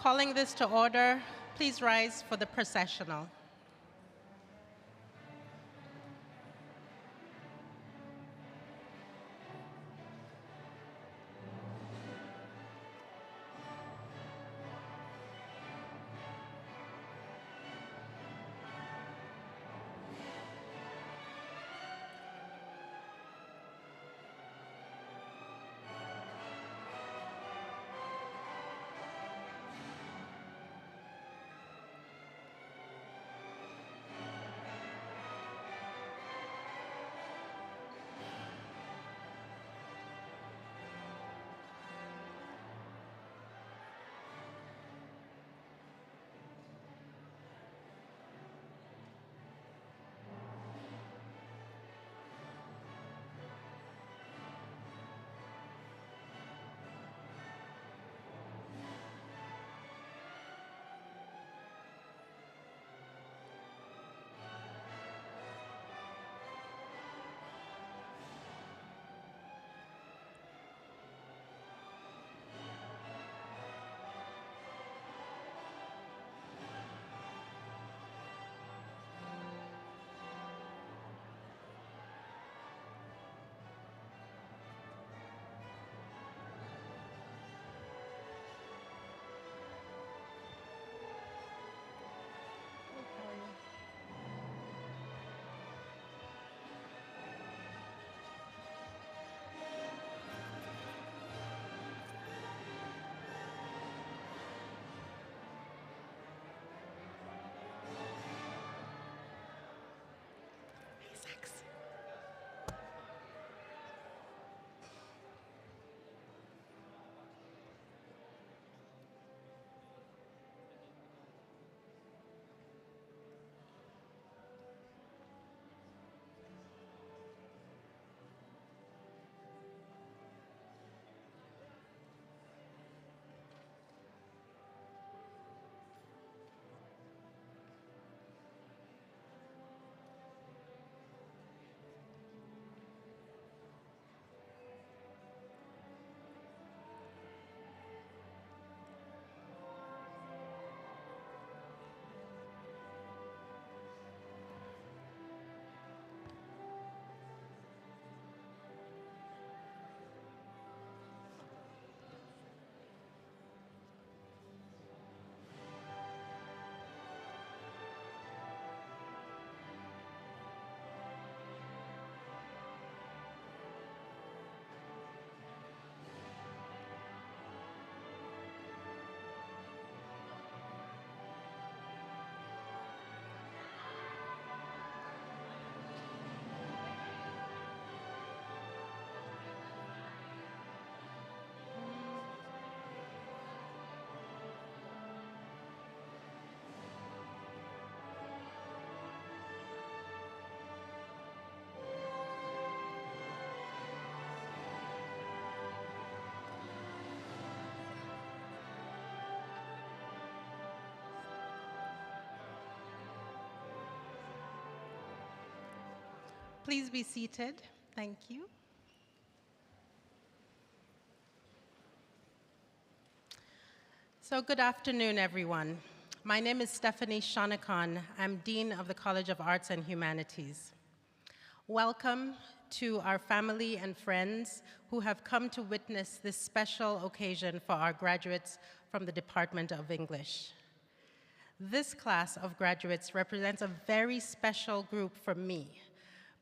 Calling this to order, please rise for the processional. Please be seated. Thank you. So good afternoon, everyone. My name is Stephanie Shanakan. I'm Dean of the College of Arts and Humanities. Welcome to our family and friends who have come to witness this special occasion for our graduates from the Department of English. This class of graduates represents a very special group for me,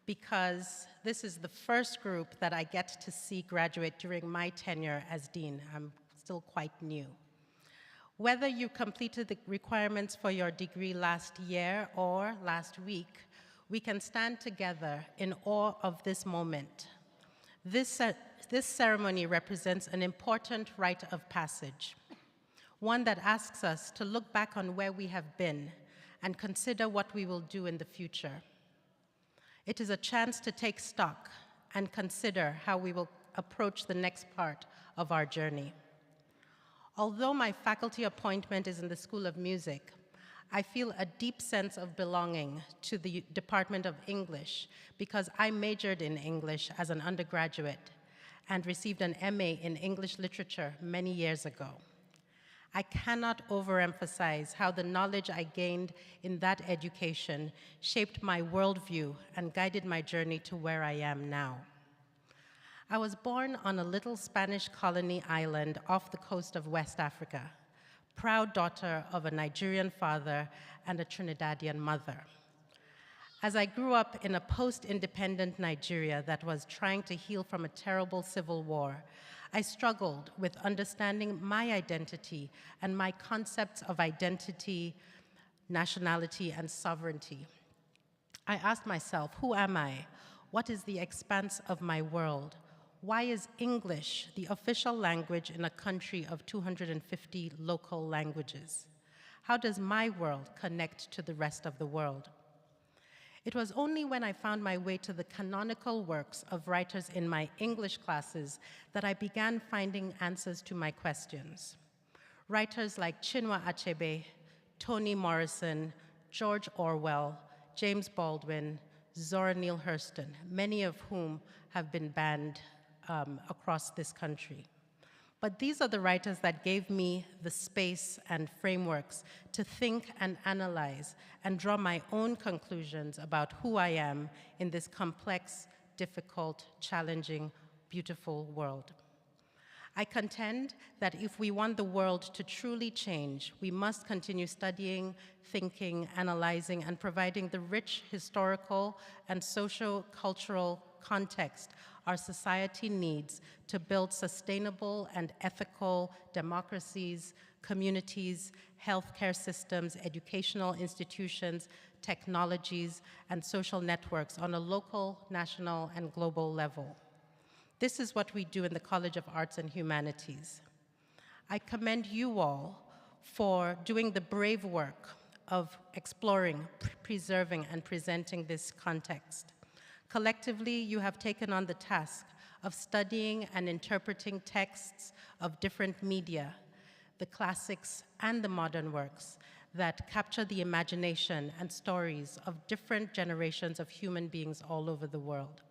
because this is the first group that I get to see graduate during my tenure as dean. I'm still quite new. Whether you completed the requirements for your degree last year or last week, we can stand together in awe of this moment. This ceremony represents an important rite of passage, one that asks us to look back on where we have been and consider what we will do in the future. It is a chance to take stock and consider how we will approach the next part of our journey. Although my faculty appointment is in the School of Music, I feel a deep sense of belonging to the Department of English because I majored in English as an undergraduate and received an MA in English literature many years ago. I cannot overemphasize how the knowledge I gained in that education shaped my worldview and guided my journey to where I am now. I was born on a little Spanish colony island off the coast of West Africa, proud daughter of a Nigerian father and a Trinidadian mother. As I grew up in a post-independent Nigeria that was trying to heal from a terrible civil war, I struggled with understanding my identity and my concepts of identity, nationality, and sovereignty. I asked myself, who am I? What is the expanse of my world? Why is English the official language in a country of 250 local languages? How does my world connect to the rest of the world? It was only when I found my way to the canonical works of writers in my English classes that I began finding answers to my questions. Writers like Chinua Achebe, Toni Morrison, George Orwell, James Baldwin, Zora Neale Hurston, many of whom have been banned across this country. But these are the writers that gave me the space and frameworks to think and analyze and draw my own conclusions about who I am in this complex, difficult, challenging, beautiful world. I contend that if we want the world to truly change, we must continue studying, thinking, analyzing, and providing the rich historical and socio-cultural context our society needs to build sustainable and ethical democracies, communities, healthcare systems, educational institutions, technologies, and social networks on a local, national, and global level. This is what we do in the College of Arts and Humanities. I commend you all for doing the brave work of exploring, preserving, and presenting this context. Collectively, you have taken on the task of studying and interpreting texts of different media, the classics and the modern works that capture the imagination and stories of different generations of human beings all over the world.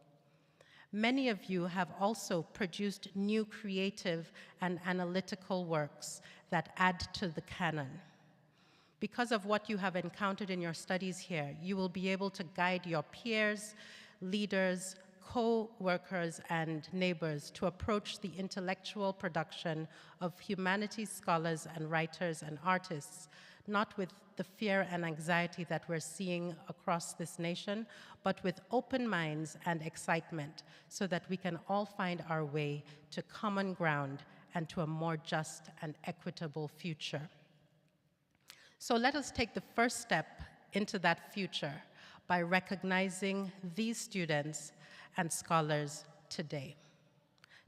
Many of you have also produced new creative and analytical works that add to the canon. Because of what you have encountered in your studies here, you will be able to guide your peers, leaders, co-workers, and neighbors to approach the intellectual production of humanities scholars and writers and artists, not with the fear and anxiety that we're seeing across this nation, but with open minds and excitement so that we can all find our way to common ground and to a more just and equitable future. So let us take the first step into that future by recognizing these students and scholars today.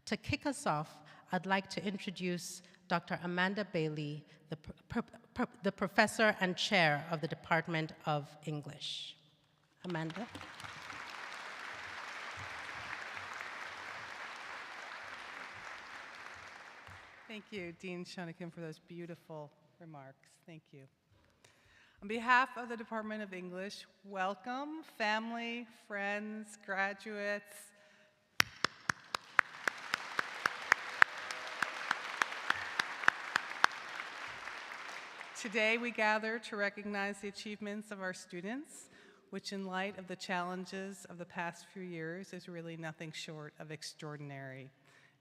To kick us off, I'd like to introduce Dr. Amanda Bailey, the professor and chair of the Department of English. Amanda. Thank you, Dean Shonikin, for those beautiful remarks. Thank you. On behalf of the Department of English, welcome, family, friends, graduates. Today we gather to recognize the achievements of our students, which in light of the challenges of the past few years is really nothing short of extraordinary.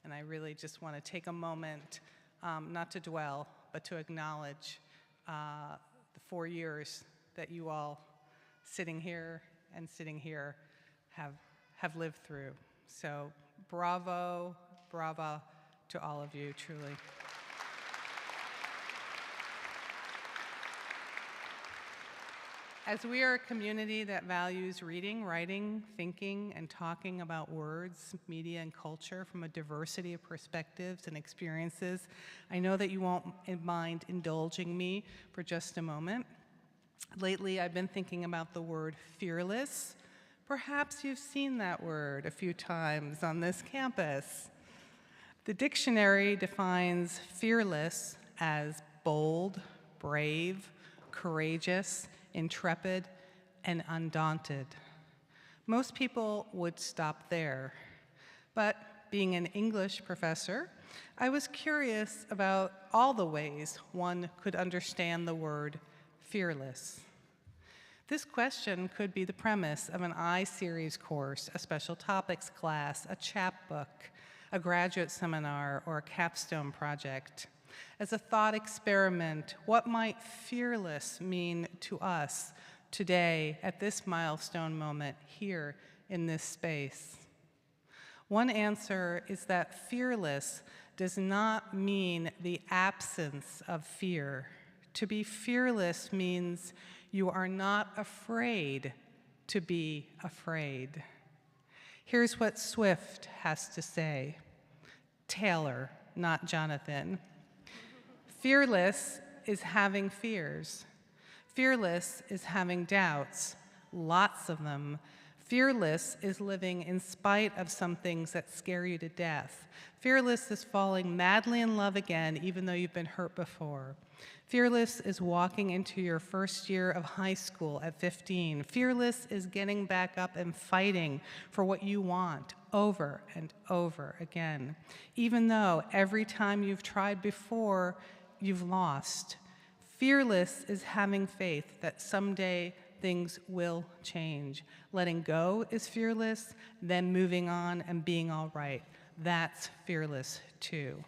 And I really just want to take a moment, not to dwell, but to acknowledge the 4 years that you all sitting here have lived through. So bravo, brava to all of you, truly. As we are a community that values reading, writing, thinking, and talking about words, media, and culture from a diversity of perspectives and experiences, I know that you won't mind indulging me for just a moment. Lately, I've been thinking about the word fearless. Perhaps you've seen that word a few times on this campus. The dictionary defines fearless as bold, brave, courageous, intrepid, and undaunted. Most people would stop there, but being an English professor, I was curious about all the ways one could understand the word fearless. This question could be the premise of an I-Series course, a special topics class, a chapbook, a graduate seminar, or a capstone project. As a thought experiment, what might fearless mean to us today at this milestone moment here in this space? One answer is that fearless does not mean the absence of fear. To be fearless means you are not afraid to be afraid. Here's what Swift has to say. Taylor, not Jonathan. Fearless is having fears. Fearless is having doubts, lots of them. Fearless is living in spite of some things that scare you to death. Fearless is falling madly in love again, even though you've been hurt before. Fearless is walking into your first year of high school at 15. Fearless is getting back up and fighting for what you want over and over again, even though every time you've tried before, you've lost. Fearless is having faith that someday things will change. Letting go is fearless, then moving on and being all right. That's fearless too.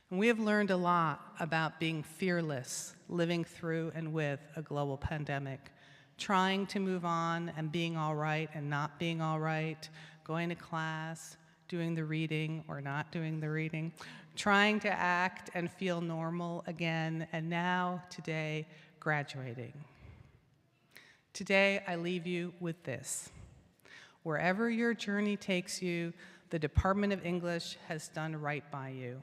And we have learned a lot about being fearless, living through and with a global pandemic, trying to move on and being all right and not being all right, going to class, doing the reading or not doing the reading, trying to act and feel normal again, and now, today, graduating. Today, I leave you with this. Wherever your journey takes you, the Department of English has done right by you.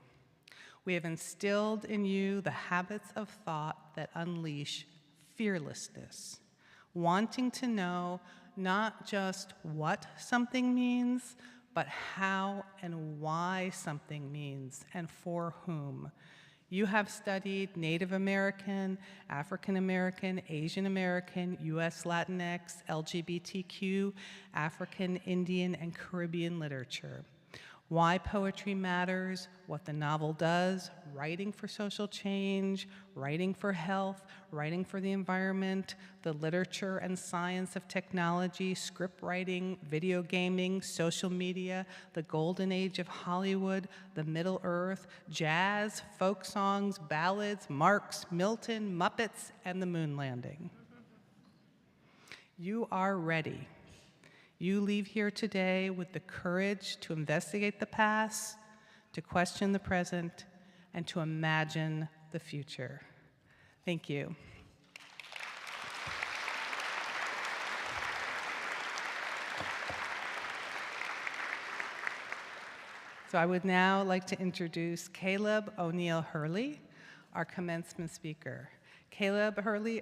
We have instilled in you the habits of thought that unleash fearlessness, wanting to know not just what something means, but how and why something means and for whom. You have studied Native American, African American, Asian American, US Latinx, LGBTQ, African, Indian, and Caribbean literature. Why poetry matters, what the novel does, writing for social change, writing for health, writing for the environment, the literature and science of technology, script writing, video gaming, social media, the golden age of Hollywood, the Middle Earth, jazz, folk songs, ballads, Marx, Milton, Muppets, and the moon landing. You are ready. You leave here today with the courage to investigate the past, to question the present, and to imagine the future. Thank you. So I would now like to introduce Caleb O'Neill Hurley, our commencement speaker. Caleb Hurley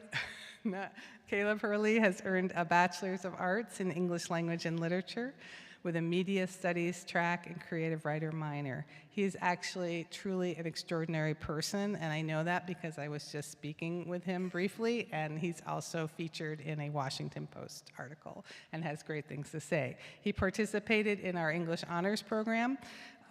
has earned a Bachelor's of Arts in English Language and Literature with a Media Studies track and Creative Writer minor. He is actually truly an extraordinary person, and I know that because I was just speaking with him briefly, and he's also featured in a Washington Post article and has great things to say. He participated in our English Honors Program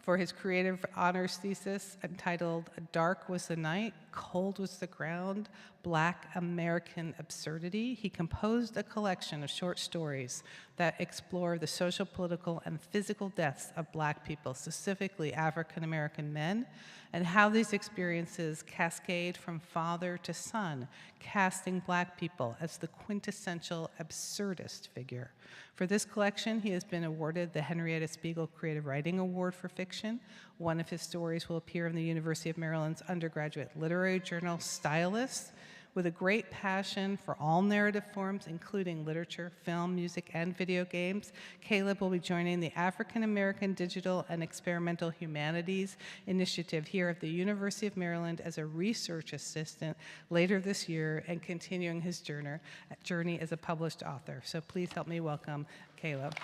for his creative honors thesis entitled Dark Was the Night, Cold Was the Ground, Black American Absurdity. He composed a collection of short stories that explore the social, political, and physical deaths of Black people, specifically African American men, and how these experiences cascade from father to son, casting Black people as the quintessential absurdist figure. For this collection, he has been awarded the Henrietta Spiegel Creative Writing Award for Fiction. One of his stories will appear in the University of Maryland's undergraduate literary journal, Stylus. With a great passion for all narrative forms, including literature, film, music, and video games, Caleb will be joining the African American Digital and Experimental Humanities Initiative here at the University of Maryland as a research assistant later this year and continuing his journey as a published author. So please help me welcome Caleb.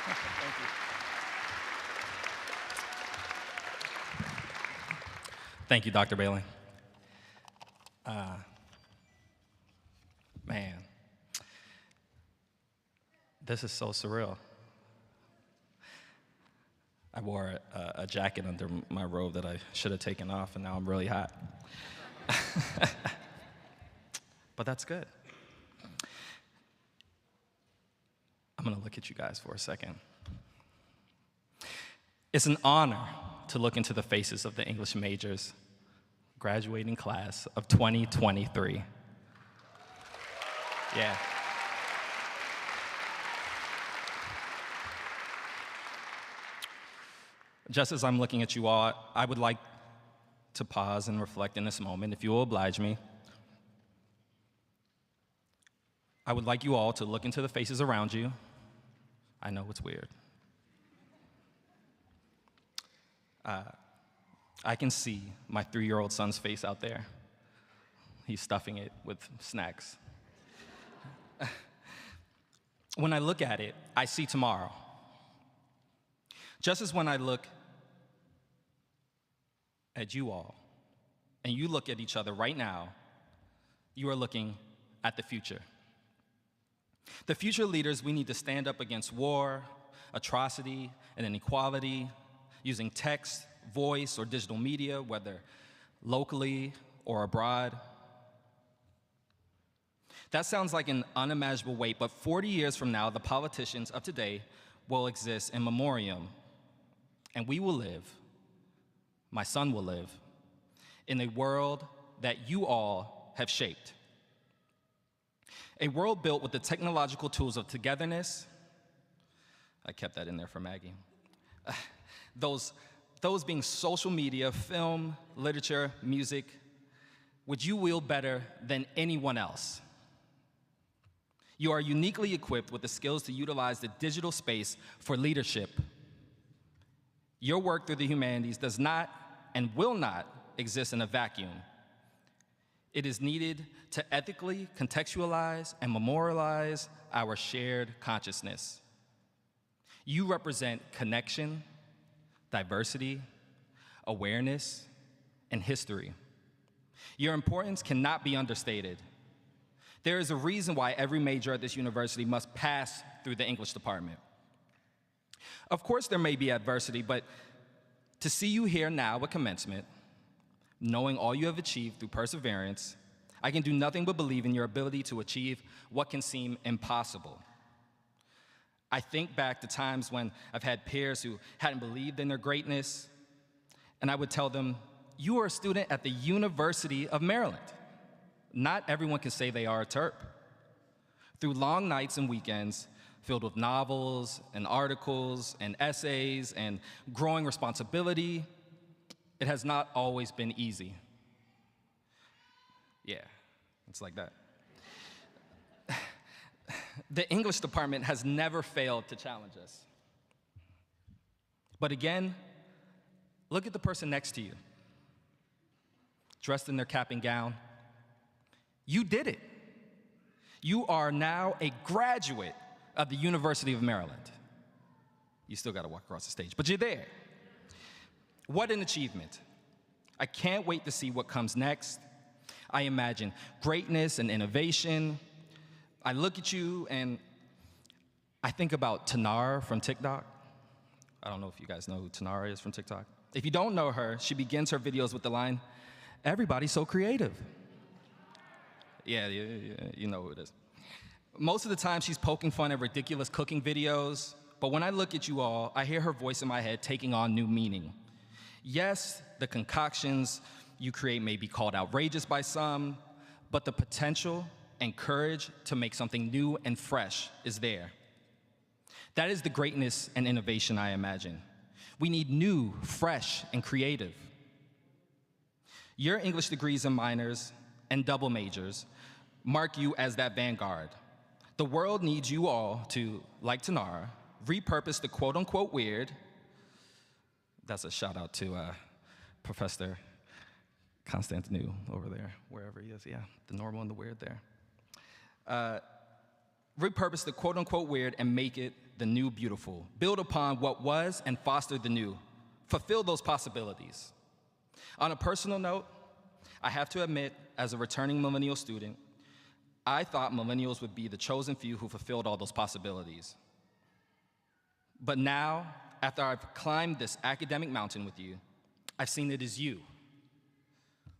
Thank you. Thank you, Dr. Bailey. Man. This is so surreal. I wore a jacket under my robe that I should have taken off, and now I'm really hot. But that's good. I'm going to look at you guys for a second. It's an honor to look into the faces of the English majors graduating class of 2023. Yeah. Just as I'm looking at you all, I would like to pause and reflect in this moment, if you will oblige me. I would like you all to look into the faces around you. I know it's weird. I can see my 3-year-old son's face out there. He's stuffing it with snacks. When I look at it, I see tomorrow. Just as when I look at you all, and you look at each other right now, you are looking at the future. The future leaders we need to stand up against war, atrocity, and inequality, using text, voice, or digital media, whether locally or abroad. That sounds like an unimaginable weight, but 40 years from now, the politicians of today will exist in memoriam, and we will live, my son will live, in a world that you all have shaped. A world built with the technological tools of togetherness. I kept that in there for Maggie. Those being social media, film, literature, music, which you wield better than anyone else. You are uniquely equipped with the skills to utilize the digital space for leadership. Your work through the humanities does not and will not exist in a vacuum. It is needed to ethically contextualize and memorialize our shared consciousness. You represent connection, diversity, awareness, and history. Your importance cannot be understated. There is a reason why every major at this university must pass through the English department. Of course, there may be adversity, but to see you here now at commencement, knowing all you have achieved through perseverance, I can do nothing but believe in your ability to achieve what can seem impossible. I think back to times when I've had peers who hadn't believed in their greatness, and I would tell them, you are a student at the University of Maryland. Not everyone can say they are a Terp. Through long nights and weekends filled with novels and articles and essays and growing responsibility, it has not always been easy. Yeah, it's like that. The English department has never failed to challenge us. But again, look at the person next to you, dressed in their cap and gown. You did it. You are now a graduate of the University of Maryland. You still got to walk across the stage, but you're there. What an achievement. I can't wait to see what comes next. I imagine greatness and innovation. I look at you and I think about Tanar from TikTok. I don't know if you guys know who Tanar is from TikTok. If you don't know her, she begins her videos with the line, "Everybody's so creative." Yeah, you know who it is. Most of the time, she's poking fun at ridiculous cooking videos, but when I look at you all, I hear her voice in my head taking on new meaning. Yes, the concoctions you create may be called outrageous by some, but the potential and courage to make something new and fresh is there. That is the greatness and innovation I imagine. We need new, fresh, and creative. Your English degrees and minors and double majors mark you as that vanguard. The world needs you all to, like Tanara, repurpose the quote-unquote weird. That's a shout out to Professor Constantinu over there, wherever he is. Yeah, the normal and the weird there. Repurpose the quote-unquote weird and make it the new beautiful. Build upon what was and foster the new. Fulfill those possibilities. On a personal note, I have to admit, as a returning millennial student, I thought millennials would be the chosen few who fulfilled all those possibilities. But now, after I've climbed this academic mountain with you, I've seen it is you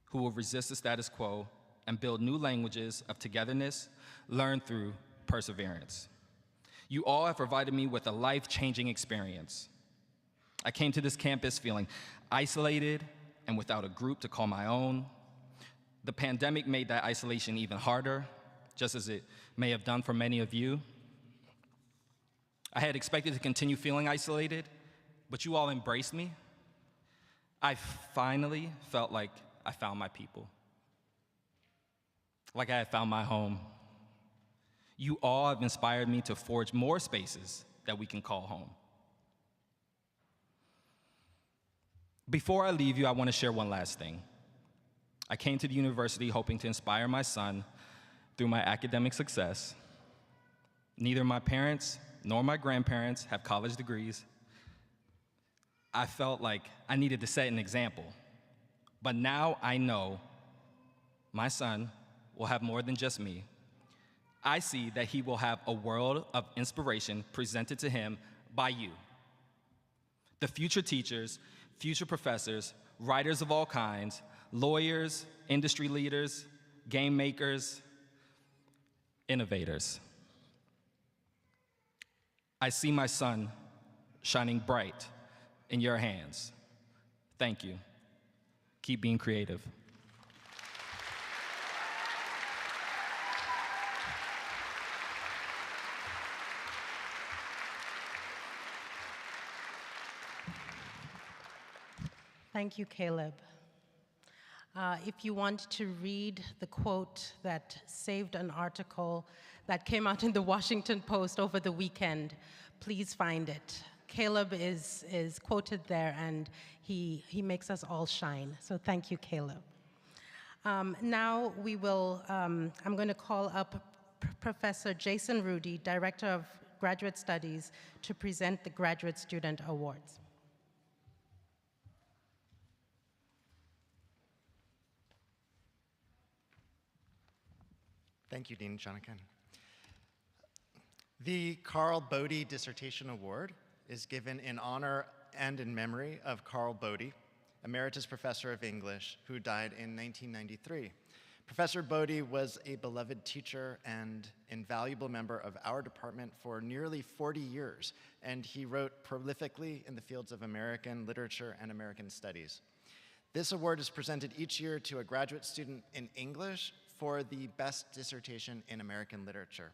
who will resist the status quo and build new languages of togetherness learned through perseverance. You all have provided me with a life-changing experience. I came to this campus feeling isolated and without a group to call my own. The pandemic made that isolation even harder, just as it may have done for many of you. I had expected to continue feeling isolated, but you all embraced me. I finally felt like I found my people, like I had found my home. You all have inspired me to forge more spaces that we can call home. Before I leave you, I want to share one last thing. I came to the university hoping to inspire my son through my academic success. Neither my parents nor my grandparents have college degrees. I felt like I needed to set an example. But now I know my son will have more than just me. I see that he will have a world of inspiration presented to him by you. The future teachers, future professors, writers of all kinds, lawyers, industry leaders, game makers, innovators. I see my son shining bright in your hands. Thank you. Keep being creative. Thank you, Caleb. If you want to read the quote that saved an article that came out in the Washington Post over the weekend, please find it. Caleb is quoted there, and he makes us all shine. So thank you, Caleb. Now we will, I'm going to call up Professor Jason Rudy, Director of Graduate Studies, to present the Graduate Student Awards. Thank you, Dean Shanakan. The Carl Bodie Dissertation Award is given in honor and in memory of Carl Bodie, Emeritus Professor of English, who died in 1993. Professor Bodie was a beloved teacher and invaluable member of our department for nearly 40 years, and he wrote prolifically in the fields of American literature and American studies. This award is presented each year to a graduate student in English for the best dissertation in American literature.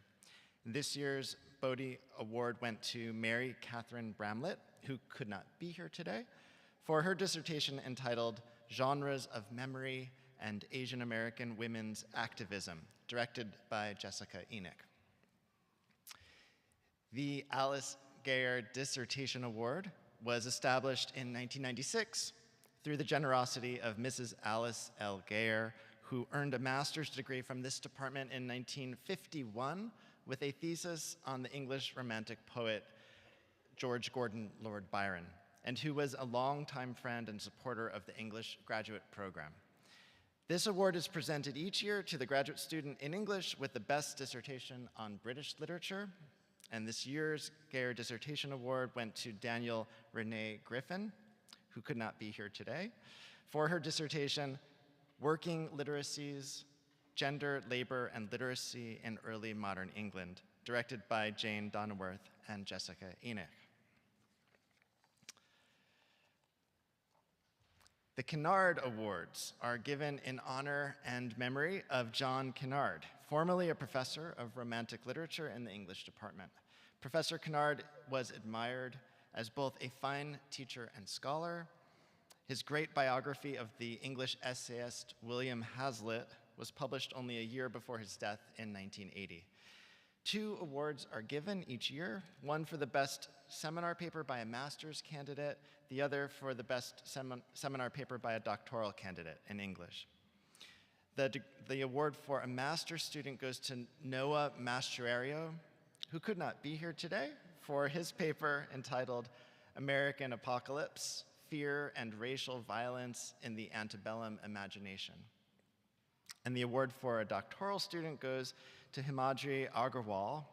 This year's Bodie Award went to Mary Catherine Bramlett, who could not be here today, for her dissertation entitled Genres of Memory and Asian American Women's Activism, directed by Jessica Enoch. The Alice Gayer Dissertation Award was established in 1996 through the generosity of Mrs. Alice L. Gayer, who earned a master's degree from this department in 1951 with a thesis on the English Romantic poet George Gordon Lord Byron, and who was a longtime friend and supporter of the English graduate program. This award is presented each year to the graduate student in English with the best dissertation on British literature, and this year's Gayer Dissertation Award went to Daniel Renee Griffin, who could not be here today, for her dissertation, Working Literacies, Gender, Labor, and Literacy in Early Modern England, directed by Jane Donworth and Jessica Enoch. The Kennard Awards are given in honor and memory of John Kennard, formerly a professor of Romantic literature in the English department. Professor Kennard was admired as both a fine teacher and scholar. His great biography of the English essayist William Hazlitt was published only a year before his death in 1980. 2 awards are given each year, one for the best seminar paper by a master's candidate, the other for the best seminar paper by a doctoral candidate in English. The award for a master's student goes to Noah Mastroianni, who could not be here today, for his paper entitled American Apocalypse, Fear and Racial Violence in the Antebellum Imagination. And the award for a doctoral student goes to Himadri Agarwal,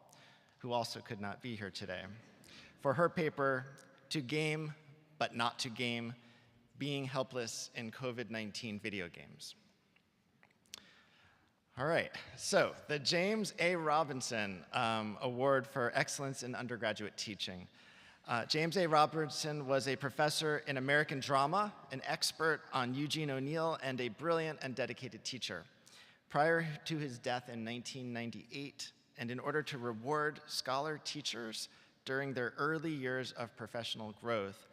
who also could not be here today, for her paper, To Game But Not to Game, Being Helpless in COVID-19 Video Games. All right, so the James A. Robinson Award for Excellence in Undergraduate Teaching. James A. Robinson was a professor in American drama, an expert on Eugene O'Neill, and a brilliant and dedicated teacher. Prior to his death in 1998, and in order to reward scholar teachers during their early years of professional growth,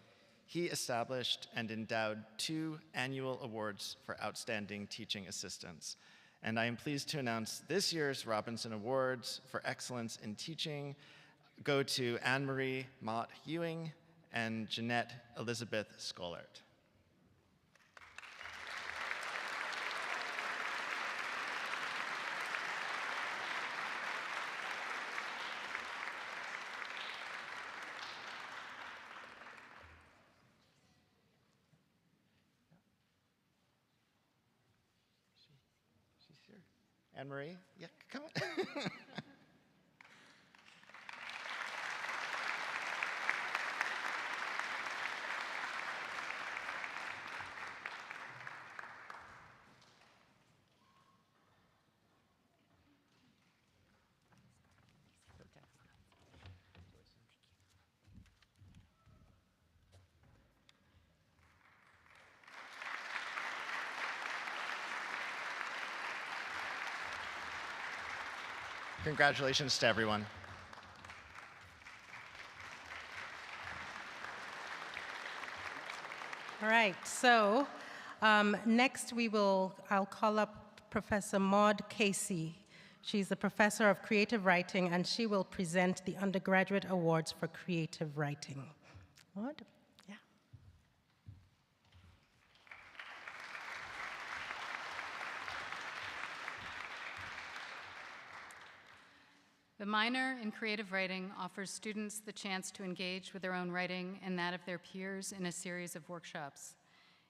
he established and endowed 2 annual awards for outstanding teaching assistants. And I am pleased to announce this year's Robinson Awards for Excellence in Teaching go to Anne-Marie Mott Ewing and Jeanette Elizabeth Skolart. She's here. Anne-Marie, yeah, come on. Congratulations to everyone. All right, so next I'll call up Professor Maud Casey. She's a professor of creative writing, and she will present the undergraduate awards for creative writing. Maud? Yeah. The minor in creative writing offers students the chance to engage with their own writing and that of their peers in a series of workshops.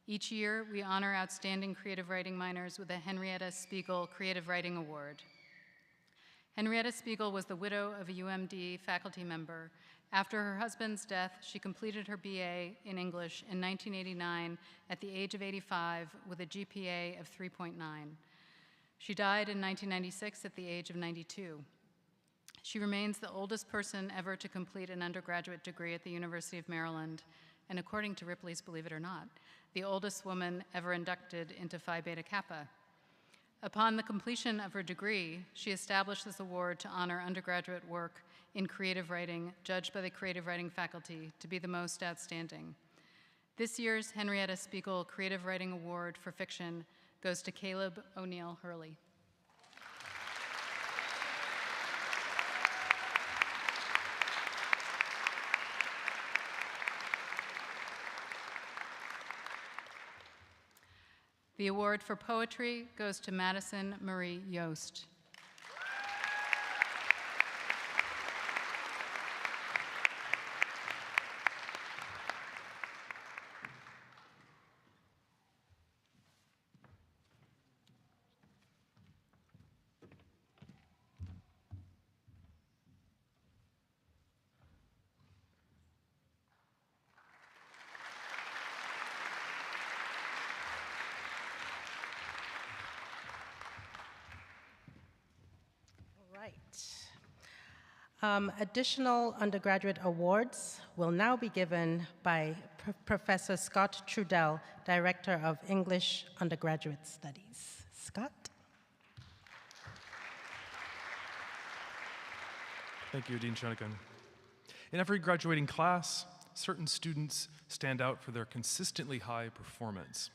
Each year, we honor outstanding creative writing minors with a Henrietta Spiegel Creative Writing Award. Henrietta Spiegel was the widow of a UMD faculty member. After her husband's death, she completed her BA in English in 1989 at the age of 85 with a GPA of 3.9. She died in 1996 at the age of 92. She remains the oldest person ever to complete an undergraduate degree at the University of Maryland, and according to Ripley's Believe It or Not, the oldest woman ever inducted into Phi Beta Kappa. Upon the completion of her degree, she established this award to honor undergraduate work in creative writing, judged by the creative writing faculty to be the most outstanding. This year's Henrietta Spiegel Creative Writing Award for Fiction goes to Caleb O'Neill Hurley. The award for poetry goes to Madison Marie Yost. Additional undergraduate awards will now be given by Professor Scott Trudell, Director of English Undergraduate Studies. Scott? Thank you, Dean Shonikan. In every graduating class, certain students stand out for their consistently high performance.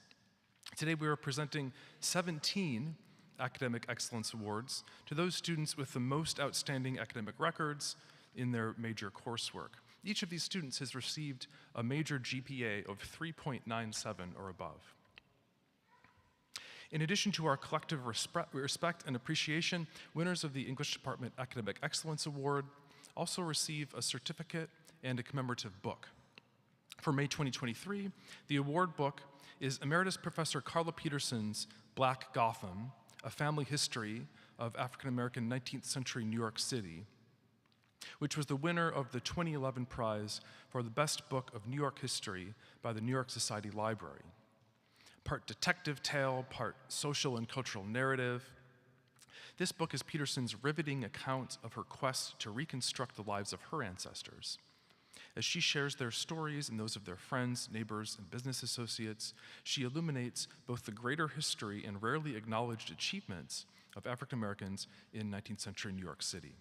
Today we are presenting 17 Academic Excellence Awards to those students with the most outstanding academic records in their major coursework. Each of these students has received a major GPA of 3.97 or above. In addition to our collective respect and appreciation, winners of the English Department Academic Excellence Award also receive a certificate and a commemorative book. For May 2023, the award book is Emeritus Professor Carla Peterson's Black Gotham, A Family History of African American 19th century New York City, which was the winner of the 2011 prize for the best book of New York history by the New York Society Library. Part detective tale, part social and cultural narrative, this book is Peterson's riveting account of her quest to reconstruct the lives of her ancestors. As she shares their stories and those of their friends, neighbors, and business associates, she illuminates both the greater history and rarely acknowledged achievements of African Americans in 19th century New York City.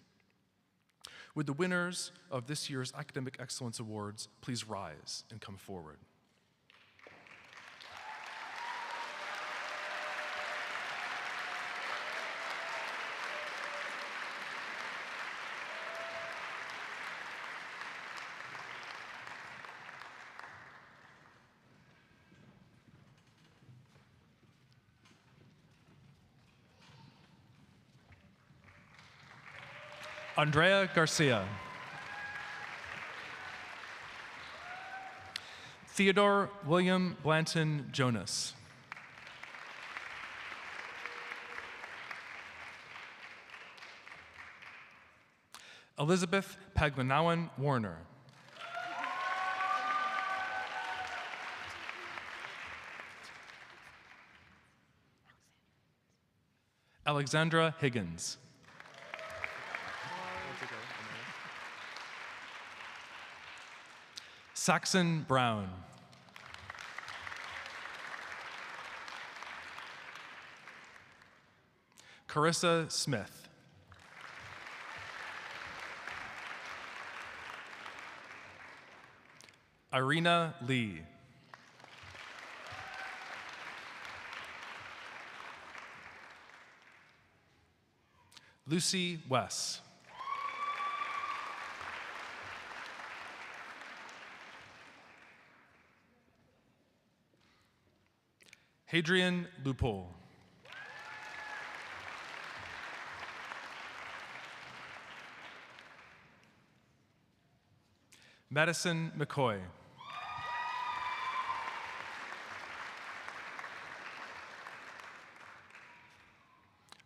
Would the winners of this year's Academic Excellence Awards please rise and come forward? Andrea Garcia. Theodore William Blanton Jonas. Elizabeth Paglinawan Warner. Alexandra Higgins. Saxon Brown. Carissa Smith. Irina Lee. Lucy Wess. Hadrian Lupol. Madison McCoy.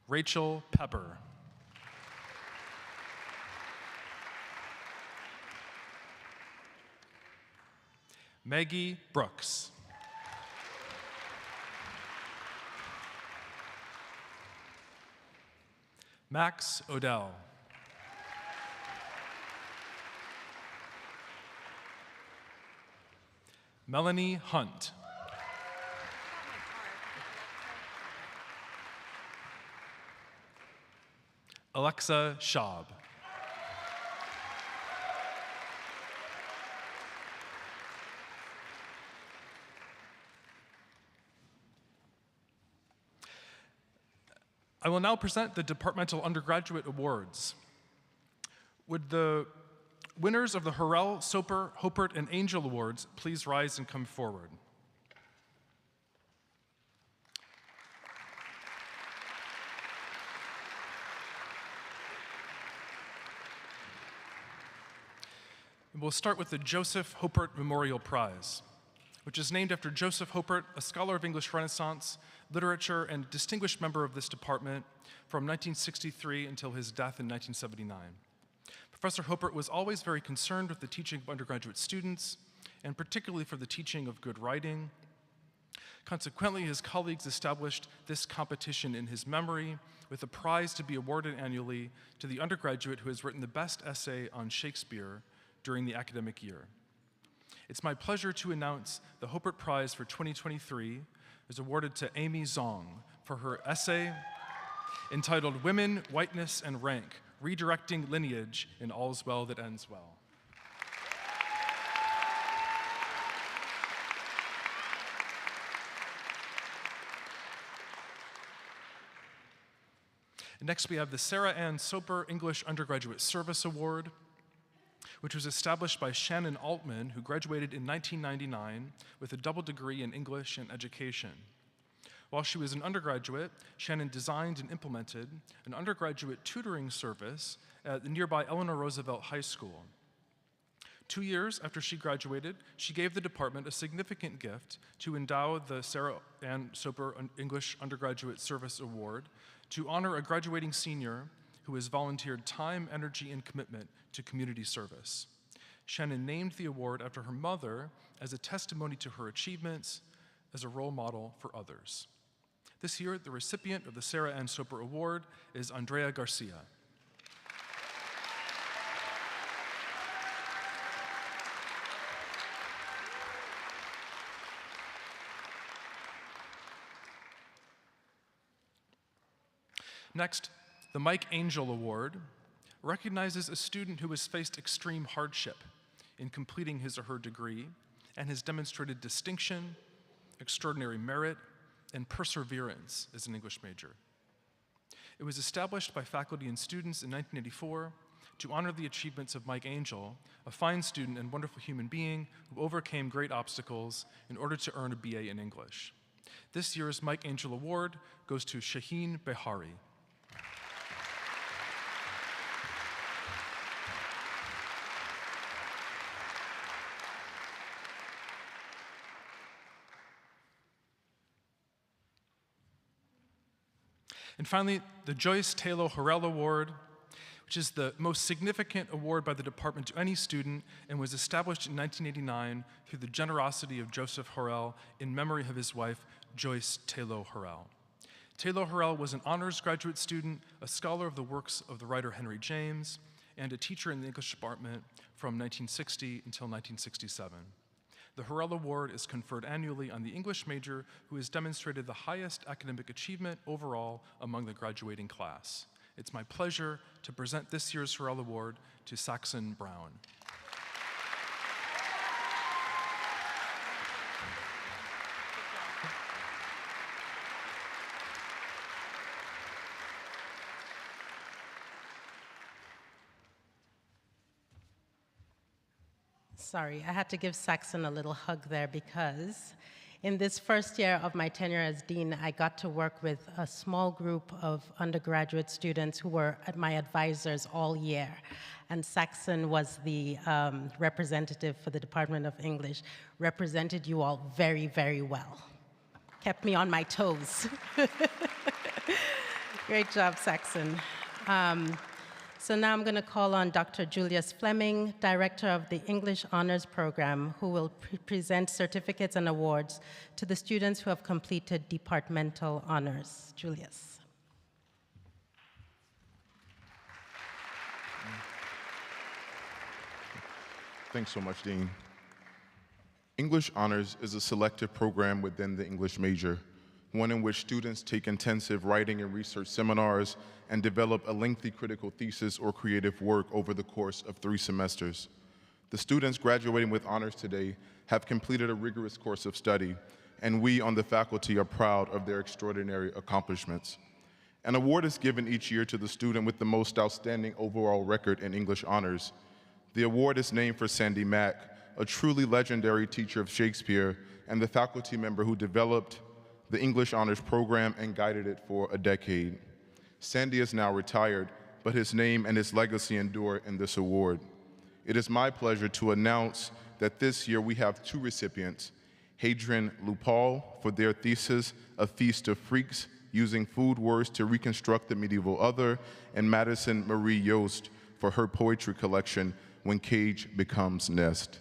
Rachel Pepper. Maggie Brooks. Max Odell. Melanie Hunt. Alexa Schaub. I will now present the departmental undergraduate awards. Would the winners of the Harrell, Soper, Hopert, and Angel Awards please rise and come forward? We'll start with the Joseph Hopert Memorial Prize, which is named after Joseph Hopert, a scholar of English Renaissance, literature, and distinguished member of this department from 1963 until his death in 1979. Professor Hopert was always very concerned with the teaching of undergraduate students, and particularly for the teaching of good writing. Consequently, his colleagues established this competition in his memory, with a prize to be awarded annually to the undergraduate who has written the best essay on Shakespeare during the academic year. It's my pleasure to announce the Hopert Prize for 2023 is awarded to Amy Zong for her essay entitled Women, Whiteness, and Rank, Redirecting Lineage in All's Well That Ends Well. And next we have the Sarah Ann Soper English Undergraduate Service Award, which was established by Shannon Altman, who graduated in 1999 with a double degree in English and education. While she was an undergraduate, Shannon designed and implemented an undergraduate tutoring service at the nearby Eleanor Roosevelt High School. 2 years after she graduated, she gave the department a significant gift to endow the Sarah Ann Soper English Undergraduate Service Award to honor a graduating senior who has volunteered time, energy, and commitment to community service. Shannon named the award after her mother as a testimony to her achievements as a role model for others. This year, the recipient of the Sarah Ann Soper Award is Andrea Garcia. Next, the Mike Angel Award recognizes a student who has faced extreme hardship in completing his or her degree and has demonstrated distinction, extraordinary merit, and perseverance as an English major. It was established by faculty and students in 1984 to honor the achievements of Mike Angel, a fine student and wonderful human being who overcame great obstacles in order to earn a BA in English. This year's Mike Angel Award goes to Shaheen Behari. And finally, the Joyce Taylor Horrell Award, which is the most significant award by the department to any student and was established in 1989 through the generosity of Joseph Horrell in memory of his wife, Joyce Taylor Horrell. Taylor Horrell was an honors graduate student, a scholar of the works of the writer Henry James, and a teacher in the English department from 1960 until 1967. The Horrell Award is conferred annually on the English major who has demonstrated the highest academic achievement overall among the graduating class. It's my pleasure to present this year's Horrell Award to Saxon Brown. Sorry, I had to give Saxon a little hug there because in this first year of my tenure as dean, I got to work with a small group of undergraduate students who were my advisors all year. And Saxon was the representative for the Department of English, represented you all very, very well. Kept me on my toes. Great job, Saxon. So now I'm going to call on Dr. Julius Fleming, Director of the English Honors Program, who will present certificates and awards to the students who have completed departmental honors. Julius. Thanks so much, Dean. English Honors is a selective program within the English major, one in which students take intensive writing and research seminars and develop a lengthy critical thesis or creative work over the course of 3 semesters. The students graduating with honors today have completed a rigorous course of study, and we on the faculty are proud of their extraordinary accomplishments. An award is given each year to the student with the most outstanding overall record in English honors. The award is named for Sandy Mack, a truly legendary teacher of Shakespeare and the faculty member who developed the English Honors Program and guided it for a decade. Sandy is now retired, but his name and his legacy endure in this award. It is my pleasure to announce that this year we have 2 recipients, Hadrian Lupal for their thesis, A Feast of Freaks, using food words to reconstruct the medieval other, and Madison Marie Yost for her poetry collection, When Cage Becomes Nest.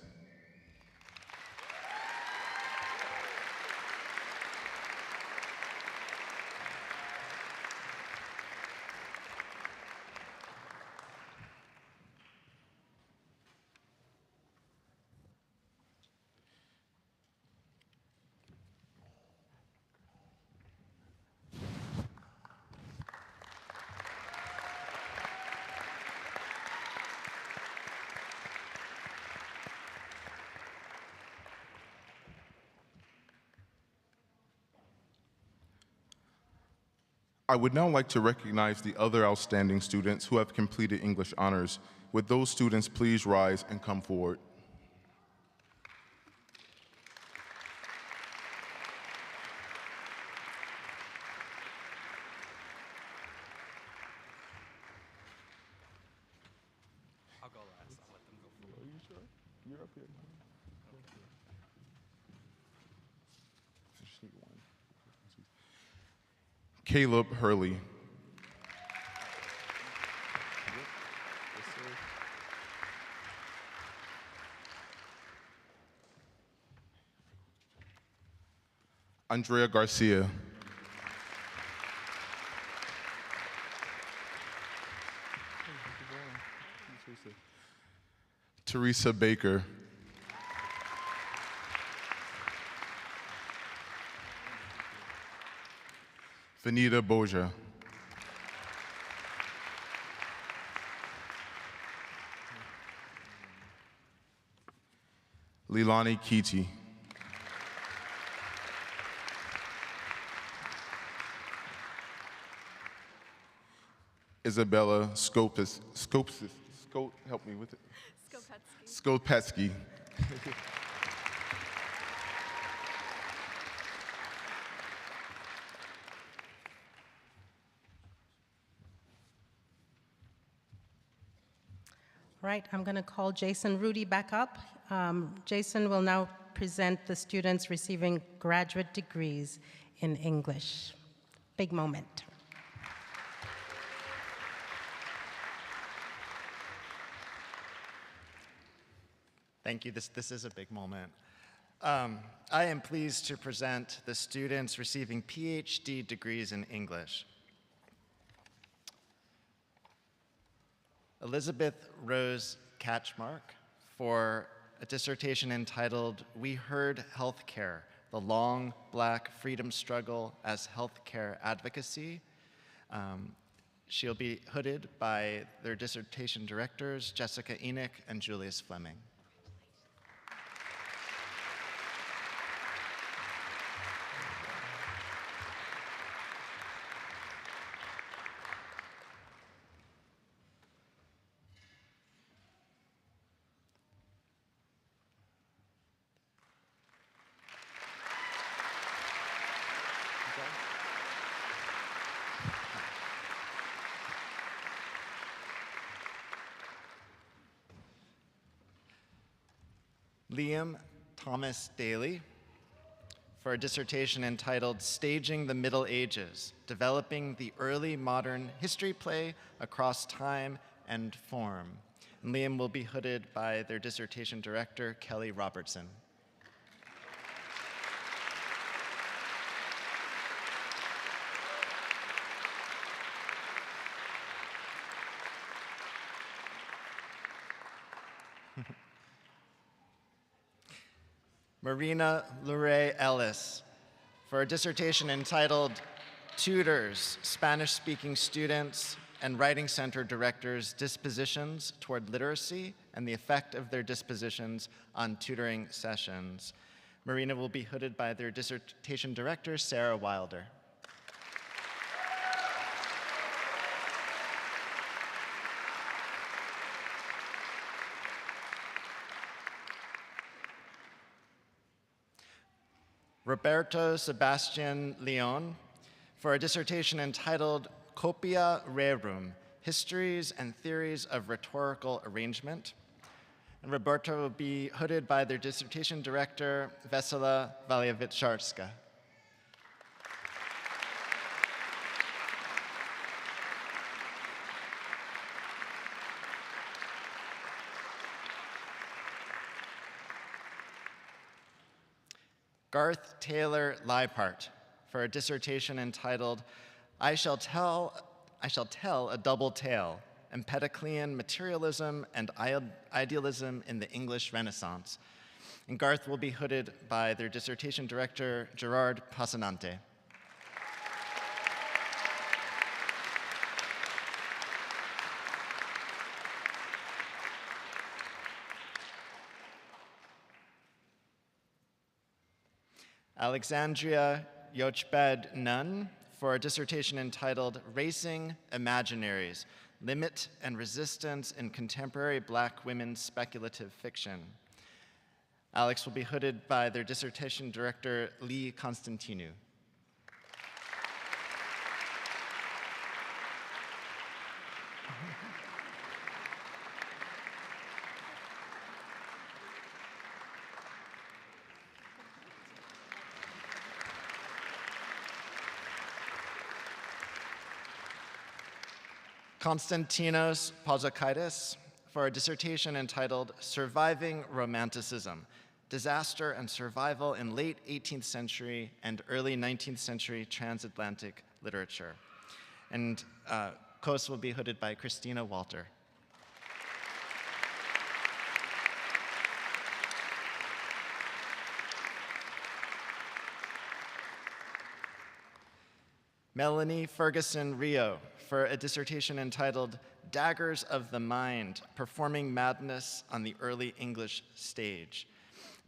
I would now like to recognize the other outstanding students who have completed English honors. Would those students please rise and come forward? I'll go last. I'll let them go forward. Are you sure? You're up here. Just need one. Caleb Hurley. Andrea Garcia. Teresa Baker. Vanita Boja. Leilani Keeti. Isabella help me with it. Skopetsky. Right, I'm going to call Jason Rudy back up. Jason will now present the students receiving graduate degrees in English. Big moment. Thank you. This is a big moment. I am pleased to present the students receiving PhD degrees in English. Elizabeth Rose Katchmark for a dissertation entitled "We Heard Healthcare: The Long Black Freedom Struggle as Healthcare Advocacy." She'll be hooded by their dissertation directors, Jessica Enoch and Julius Fleming. Liam Thomas Daly for a dissertation entitled "Staging the Middle Ages: Developing the Early Modern History Play Across Time and Form." And Liam will be hooded by their dissertation director, Kelly Robertson. Marina Luray Ellis for a dissertation entitled "Tutors, Spanish-Speaking Students, and Writing Center Directors' Dispositions Toward Literacy and the Effect of Their Dispositions on Tutoring Sessions." Marina will be hooded by their dissertation director, Sarah Wilder. Roberto Sebastian Leon for a dissertation entitled "Copia Rerum: Histories and Theories of Rhetorical Arrangement." And Roberto will be hooded by their dissertation director, Vesela Valyevicharska. Garth Taylor Leipart for a dissertation entitled I shall tell a Double Tale: Empedoclean Materialism and Idealism in the English Renaissance. And Garth will be hooded by their dissertation director, Gerard Passanante. Alexandria Yochbed Nunn for a dissertation entitled "Racing Imaginaries: Limit and Resistance in Contemporary Black Women's Speculative Fiction." Alex will be hooded by their dissertation director, Lee Constantinou. Konstantinos Pozakaitis for a dissertation entitled "Surviving Romanticism: Disaster and Survival in Late 18th Century and Early 19th Century Transatlantic Literature. And COS will be hooded by Christina Walter. Melanie Ferguson Rio for a dissertation entitled Daggers of the Mind, Performing Madness on the Early English Stage.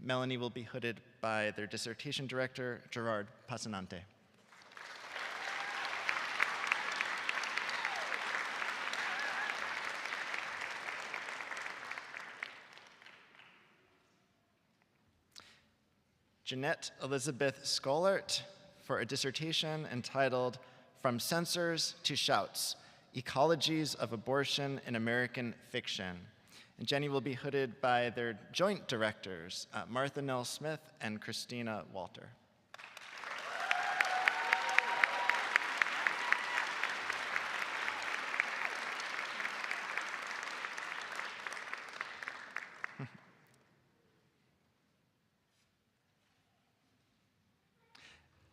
Melanie will be hooded by their dissertation director, Gerard Pasanante. Jeanette Elizabeth Scholart for a dissertation entitled From Censors to Shouts, Ecologies of Abortion in American Fiction. And Jenny will be hooded by their joint directors, Martha Nell Smith and Christina Walter.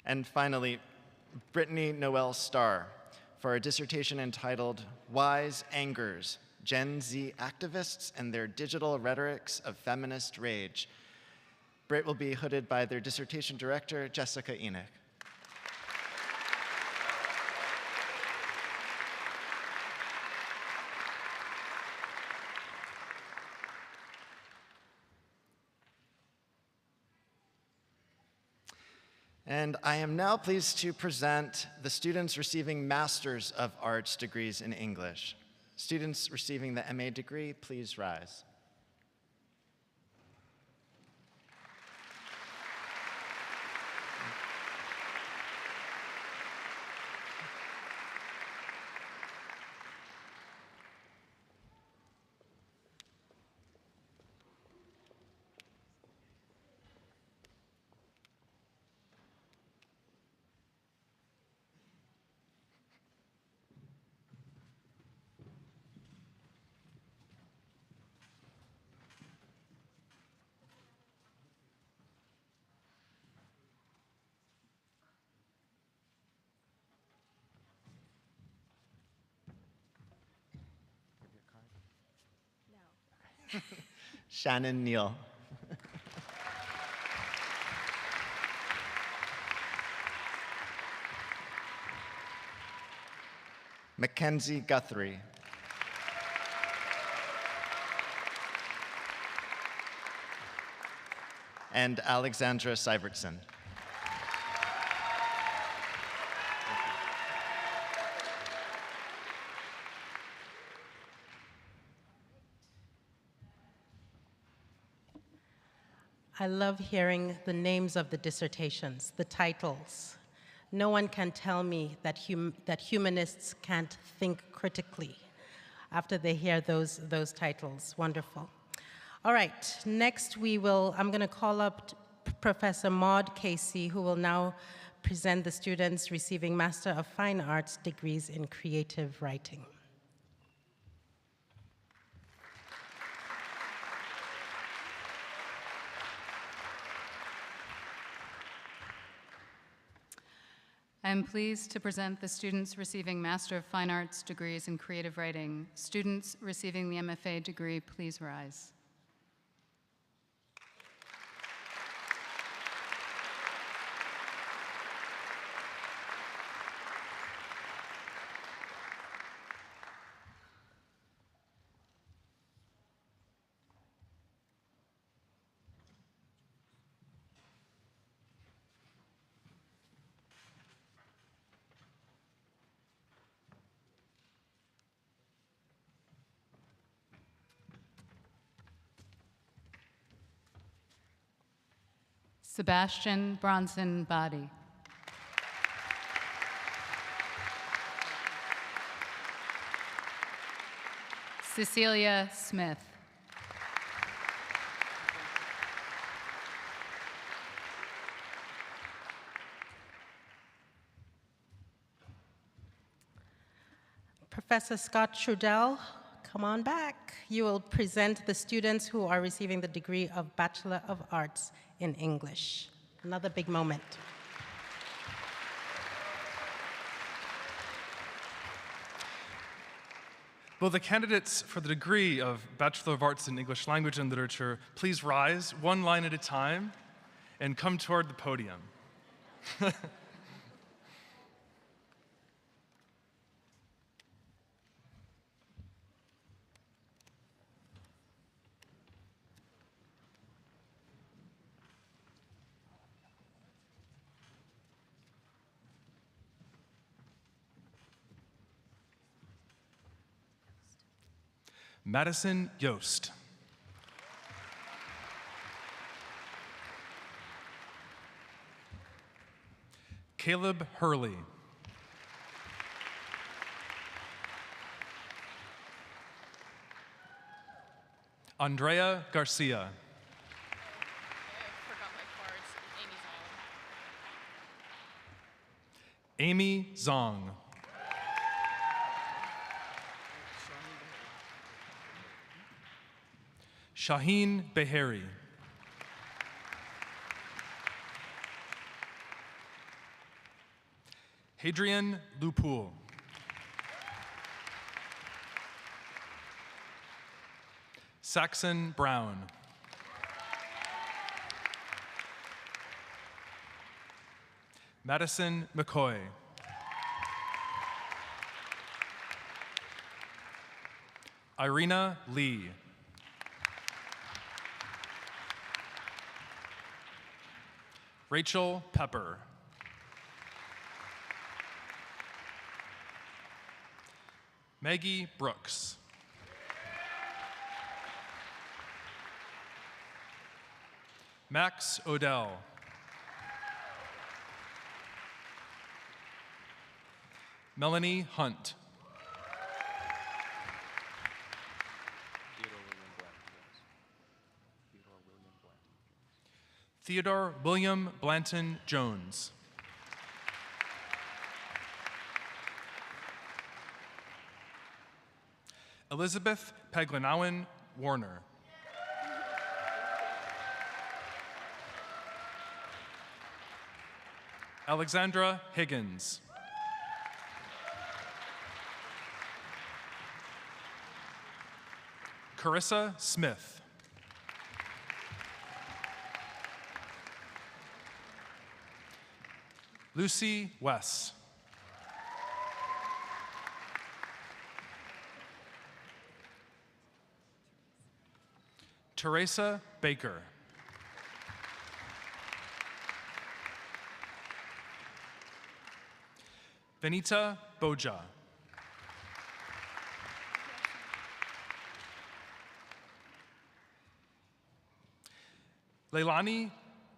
And finally, Brittany Noel Starr for a dissertation entitled Wise Angers, Gen Z Activists and Their Digital Rhetorics of Feminist Rage. Britt will be hooded by their dissertation director, Jessica Enoch. And I am now pleased to present the students receiving Masters of Arts degrees in English. Students receiving the MA degree, please rise. Shannon Neal. Mackenzie Guthrie. And Alexandra Syvertson. I love hearing the names of the dissertations, the titles. No one can tell me that, humanists can't think critically after they hear those titles. Wonderful. All right, next I'm going to call up Professor Maud Casey, who will now present the students receiving Master of Fine Arts degrees in creative writing. I am pleased to present the students receiving Master of Fine Arts degrees in creative writing. Students receiving the MFA degree, please rise. Sebastian Bronson Body. Cecilia Smith. Professor Scott Trudell, come on back. You will present the students who are receiving the degree of Bachelor of Arts in English. Another big moment. Will the candidates for the degree of Bachelor of Arts in English Language and Literature please rise one line at a time and come toward the podium? Madison Yost. Caleb Hurley. Andrea Garcia. Amy Zong. Shaheen Beheri. Hadrian Lupoul. Saxon Brown. Madison McCoy. Irina Lee. Rachel Pepper. Maggie Brooks. Max Odell. Melanie Hunt. Theodore William Blanton Jones. Elizabeth Paglinawen Warner. Alexandra Higgins. Carissa Smith. Lucy West. Teresa Baker. Benita Boja. Leilani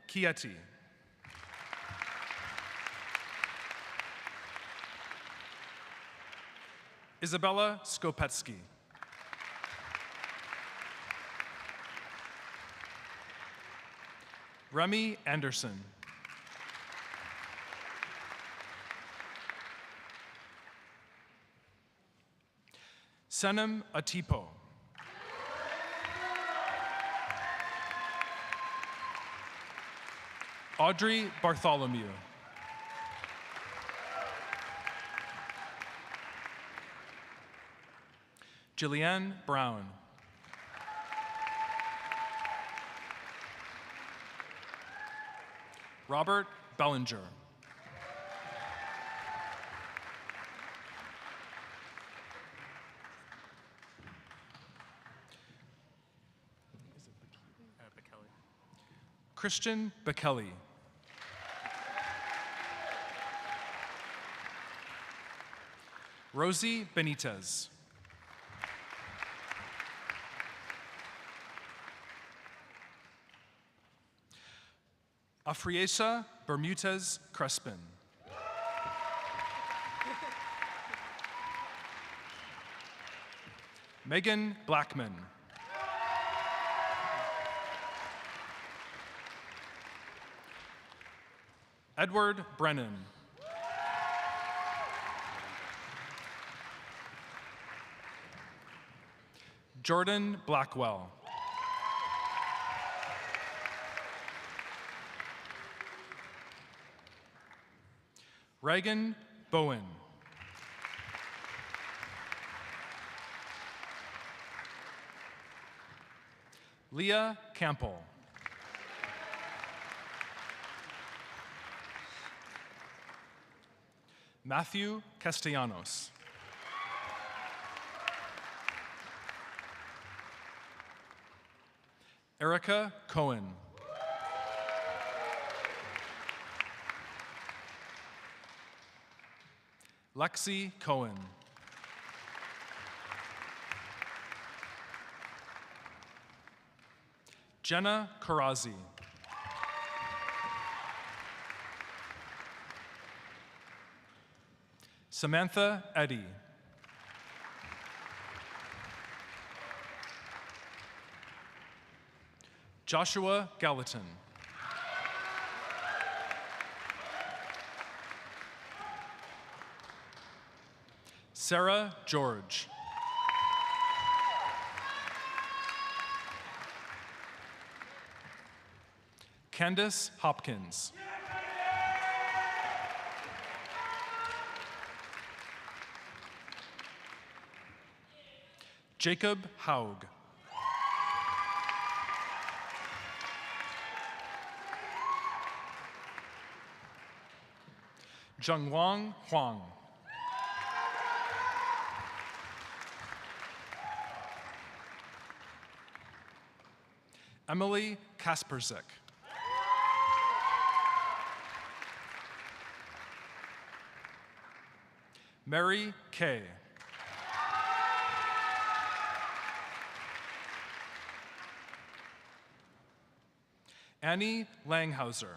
Chieti. Isabella Skopetsky. Remy Anderson. Senem Atipo. Audrey Bartholomew. Jillianne Brown. Robert Bellinger. Christian Bekele. Rosie Benitez. Afriesa Bermutez Crespin. Megan Blackman. Edward Brennan. Jordan Blackwell. Reagan Bowen. Leah Campbell. Matthew Castellanos. Erica Cohen. Lexi Cohen. Jenna Karazi. Samantha Eddy. Joshua Gallatin. Sarah George. Candace Hopkins. Jacob Haug. Zhengwang Huang. Emily Kasperzik. Mary Kay. Annie Langhauser.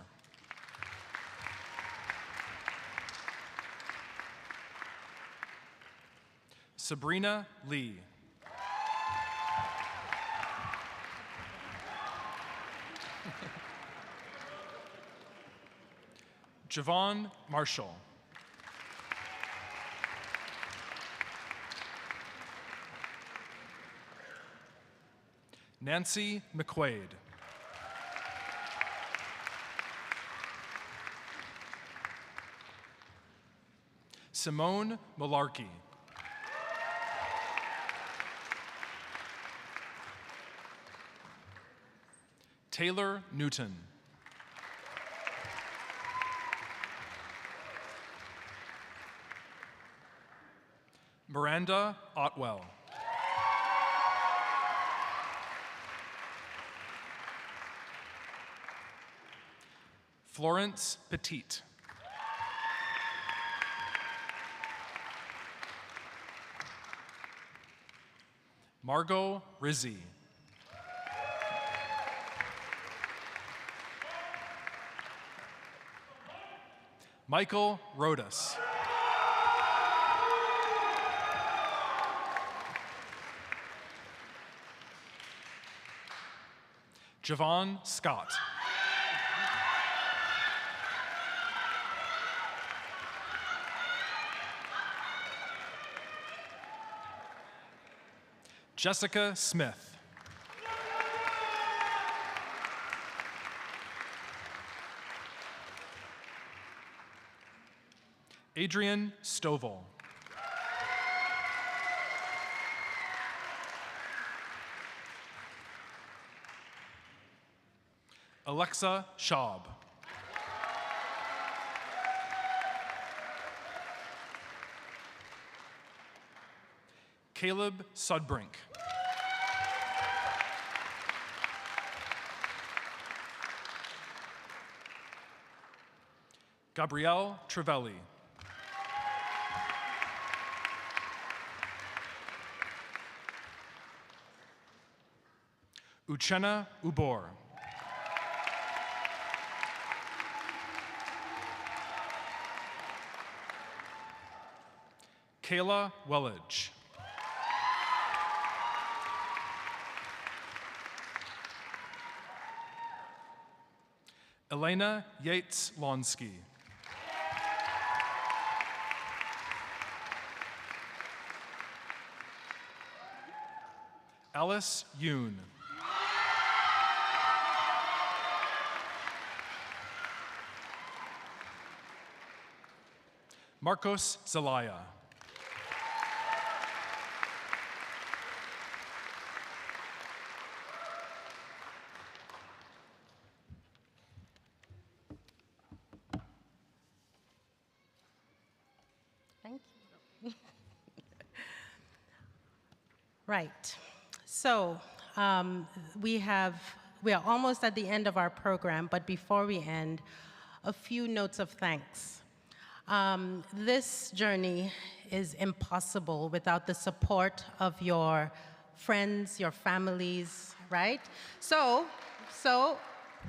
Sabrina Lee. Javon Marshall. Nancy McQuaid. Simone Malarkey. Taylor Newton. Miranda Otwell. Florence Petit. Margot Rizzi. Michael Rodas. Javon Scott. Jessica Smith. Adrian Stovall. Alexa Schaub. Caleb Sudbrink. Gabrielle Trevelli. Uchenna Ubor. Kayla Wellage. Elena Yates Lonsky. Alice Yoon. Marcos Zelaya. Thank you. Right. So we are almost at the end of our program, but before we end, a few notes of thanks. This journey is impossible without the support of your friends, your families, right? So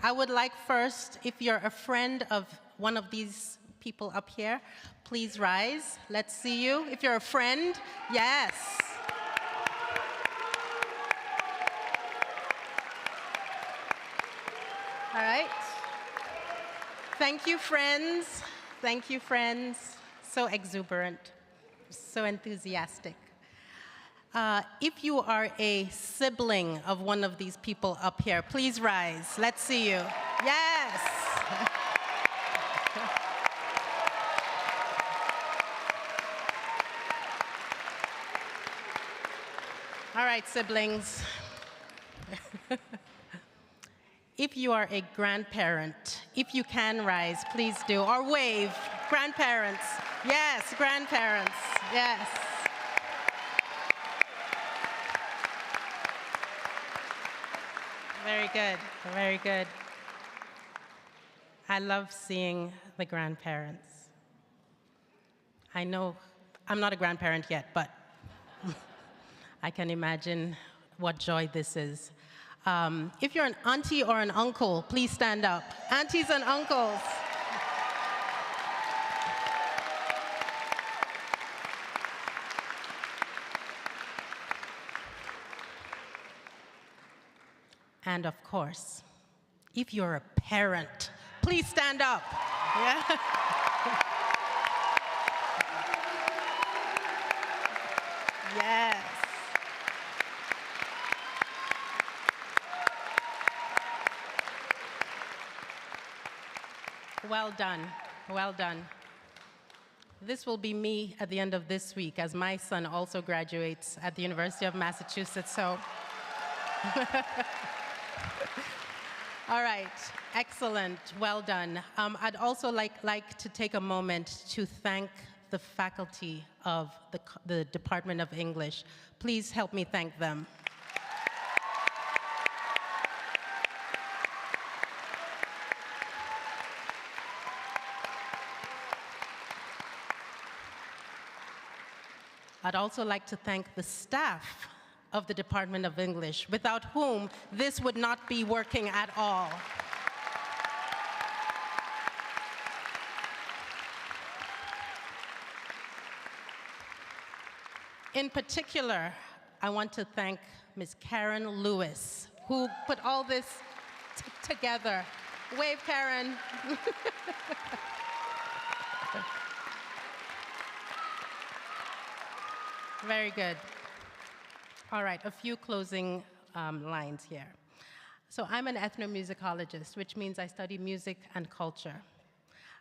I would like first, if you're a friend of one of these people up here, please rise. Let's see you. If you're a friend, yes. All right. Thank you, friends. Thank you, friends. So exuberant, so enthusiastic. If you are a sibling of one of these people up here, please rise. Let's see you. Yes. All right, siblings. If you are a grandparent, if you can rise, please do, or wave. Grandparents, yes, grandparents, yes. Very good, very good. I love seeing the grandparents. I know I'm not a grandparent yet, but I can imagine what joy this is. If you're an auntie or an uncle, please stand up. Aunties and uncles. And of course, if you're a parent, please stand up. Yeah. Yes. Well done, well done. This will be me at the end of this week, as my son also graduates at the University of Massachusetts, so. All right, excellent, well done. I'd also like to take a moment to thank the faculty of the Department of English. Please help me thank them. I'd also like to thank the staff of the Department of English, without whom this would not be working at all. In particular, I want to thank Ms. Karen Lewis, who put all this together. Wave, Karen. Very good. All right, a few closing lines here. So I'm an ethnomusicologist, which means I study music and culture.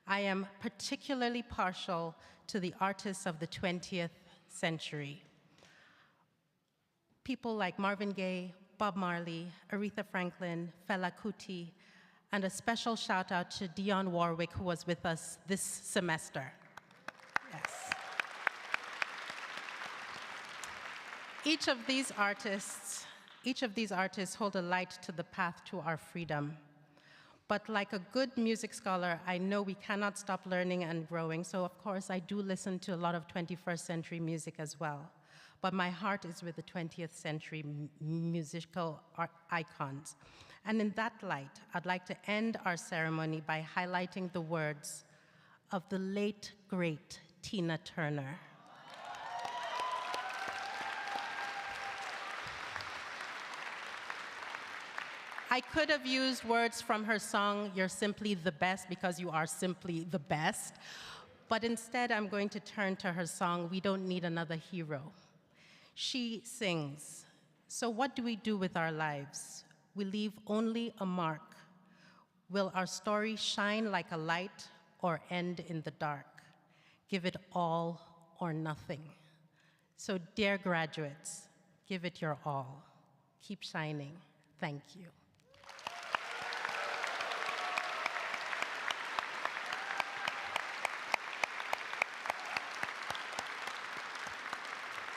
I am particularly partial to the artists of the 20th century. People like Marvin Gaye, Bob Marley, Aretha Franklin, Fela Kuti, and a special shout out to Dionne Warwick, who was with us this semester. Yes. Each of these artists hold a light to the path to our freedom. But like a good music scholar, I know we cannot stop learning and growing, so of course I do listen to a lot of 21st century music as well. But my heart is with the 20th century musical icons. And in that light, I'd like to end our ceremony by highlighting the words of the late, great Tina Turner. I could have used words from her song, "You're Simply the Best," because you are simply the best. But instead, I'm going to turn to her song, "We Don't Need Another Hero." She sings, So what do we do with our lives? We leave only a mark. Will our story shine like a light or end in the dark? Give it all or nothing. So dear graduates, give it your all. Keep shining. Thank you.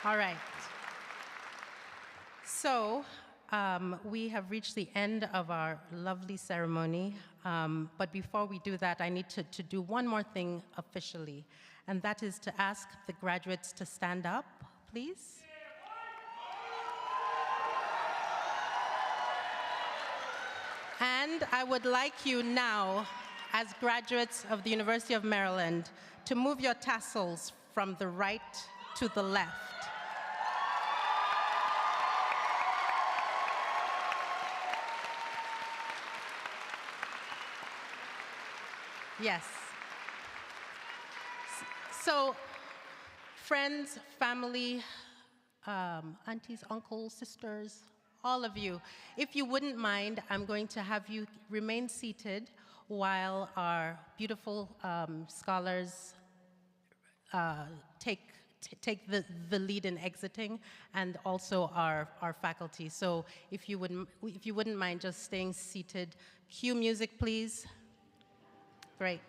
All right. So we have reached the end of our lovely ceremony. But before we do that, I need to do one more thing officially, and that is to ask the graduates to stand up, please. And I would like you now, as graduates of the University of Maryland, to move your tassels from the right to the left. Yes. So, friends, family, aunties, uncles, sisters, all of you, if you wouldn't mind, I'm going to have you remain seated while our beautiful scholars take the lead in exiting, and also our faculty. So if you wouldn't mind just staying seated. Cue music, please. Great.